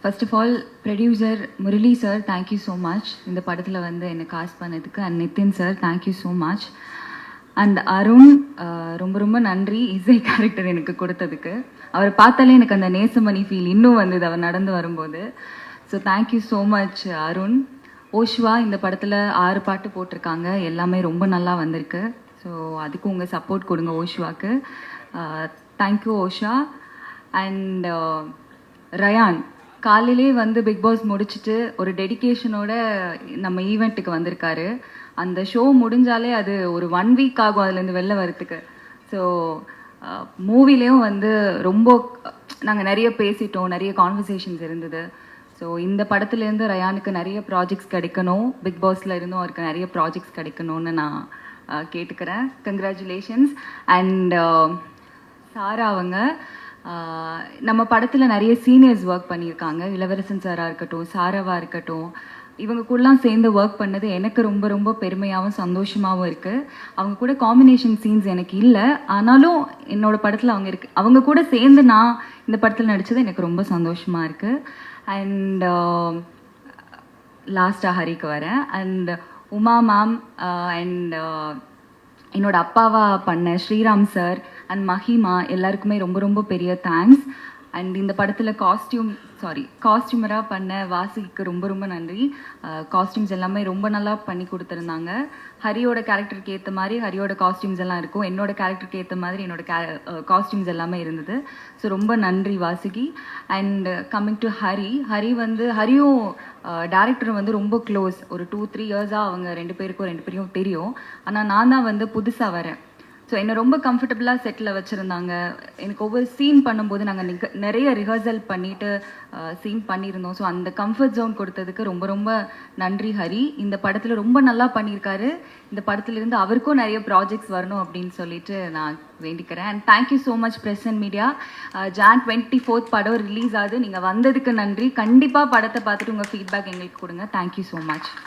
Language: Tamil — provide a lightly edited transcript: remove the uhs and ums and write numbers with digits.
First of all producer Murali sir thank you so much இந்த படத்தில் வந்து என்னை காஸ்ட் பண்ணதுக்கு. And Nithin sir thank you so much. And Arun ரொம்ப ரொம்ப நன்றி இசை கேரக்டர் எனக்கு கொடுத்ததுக்கு. அவர் பார்த்தாலே எனக்கு அந்த நேசமணி ஃபீல் இன்னும் வந்தது அவர் நடந்து வரும்போது. So thank you so much Arun. ஓஷ்வா இந்த படத்தில் 6 பாட்டு போட்டிருக்காங்க, எல்லாமே ரொம்ப நல்லா வந்திருக்கு. ஸோ அதுக்கு உங்கள் சப்போர்ட் கொடுங்க ஓஷ்வாக்கு. தேங்க்யூ ஓஷா. அண்ட் ரயான் காலையிலே வந்து பிக் பாஸ் முடிச்சுட்டு ஒரு டெடிக்கேஷனோட நம்ம ஈவெண்ட்டுக்கு வந்திருக்காரு. அந்த ஷோ முடிஞ்சாலே அது ஒரு 1 வீக் ஆகும் அதுலேருந்து வெளில வரத்துக்கு. ஸோ மூவிலேயும் வந்து ரொம்ப நாங்கள் நிறைய பேசிட்டோம், நிறைய கான்வர்சேஷன்ஸ் இருந்தது. ஸோ இந்த படத்துலேருந்து ரயானுக்கு நிறைய ப்ராஜெக்ட்ஸ் கிடைக்கணும், பிக் பாஸில் இருந்தும் அவருக்கு நிறைய ப்ராஜெக்ட்ஸ் கிடைக்கணும்னு நான் கேட்டுக்கிறேன். கங்க்ராச்சுலேஷன்ஸ். அண்ட் சாரா அவங்க நம்ம படத்தில் நிறைய சீனியர்ஸ் ஒர்க் பண்ணியிருக்காங்க. இளவரசன் சாராக இருக்கட்டும், சாராவாக இருக்கட்டும், இவங்க கூடலாம் சேர்ந்து ஒர்க் பண்ணது எனக்கு ரொம்ப ரொம்ப பெருமையாகவும் சந்தோஷமாகவும் இருக்குது. அவங்க கூட காம்பினேஷன் சீன்ஸ் எனக்கு இல்லை, ஆனாலும் என்னோடய படத்தில் அவங்க கூட சேர்ந்து நான் இந்த படத்தில் நடித்தது எனக்கு ரொம்ப சந்தோஷமாக இருக்குது. அண்ட் லாஸ்ட்டாக ஹரிக்கு வரேன். அண்ட் உமா மேம் அண்ட் என்னோட அப்பாவா பண்ண ஸ்ரீராம் சார் அண்ட் மஹிமா எல்லாருக்குமே ரொம்ப ரொம்ப பெரிய தேங்க்ஸ். அண்ட் இந்த படத்தில் காஸ்டியூமராக பண்ண வாசிக்கு ரொம்ப ரொம்ப நன்றி. காஸ்டியூம்ஸ் எல்லாமே ரொம்ப நல்லா பண்ணி கொடுத்துருந்தாங்க. ஹரியோட கேரக்டருக்கு ஏற்ற மாதிரி ஹரியோட காஸ்டியூம்ஸ் எல்லாம் இருக்கும், என்னோட கேரக்டருக்கு ஏற்ற மாதிரி என்னோட காஸ்டியூம்ஸ் எல்லாமே இருந்தது. ஸோ ரொம்ப நன்றி வாசுகி. அண்ட் கம்மிங் டு ஹரியும் டேரக்டரும் வந்து ரொம்ப க்ளோஸ். ஒரு 2-3 இயர்ஸாக அவங்க ரெண்டு பேரையும் தெரியும். ஆனால் நான் தான் வந்து புதுசாக வரேன். ஸோ என்னை ரொம்ப கம்ஃபர்டபுளாக செட்டில் வச்சுருந்தாங்க. எனக்கு ஒவ்வொரு சீன் பண்ணும்போது நாங்கள் நிறைய ரிஹர்சல் பண்ணிவிட்டு சீன் பண்ணியிருந்தோம். ஸோ அந்த கம்ஃபர்ட் ஜோன் கொடுத்ததுக்கு ரொம்ப ரொம்ப நன்றி ஹரி. இந்த படத்தில் ரொம்ப நல்லா பண்ணியிருக்காரு. இந்த படத்துலேருந்து அவருக்கும் நிறைய ப்ராஜெக்ட்ஸ் வரணும் அப்படின்னு சொல்லிட்டு நான் வேண்டிக்கிறேன். And thank you so much press and media. Jan 24 படம் ரிலீஸ் ஆகுது. நீங்கள் வந்ததுக்கு நன்றி. கண்டிப்பாக படத்தை பார்த்துட்டு உங்கள் ஃபீட்பேக் எங்களுக்கு கொடுங்க. Thank you so much.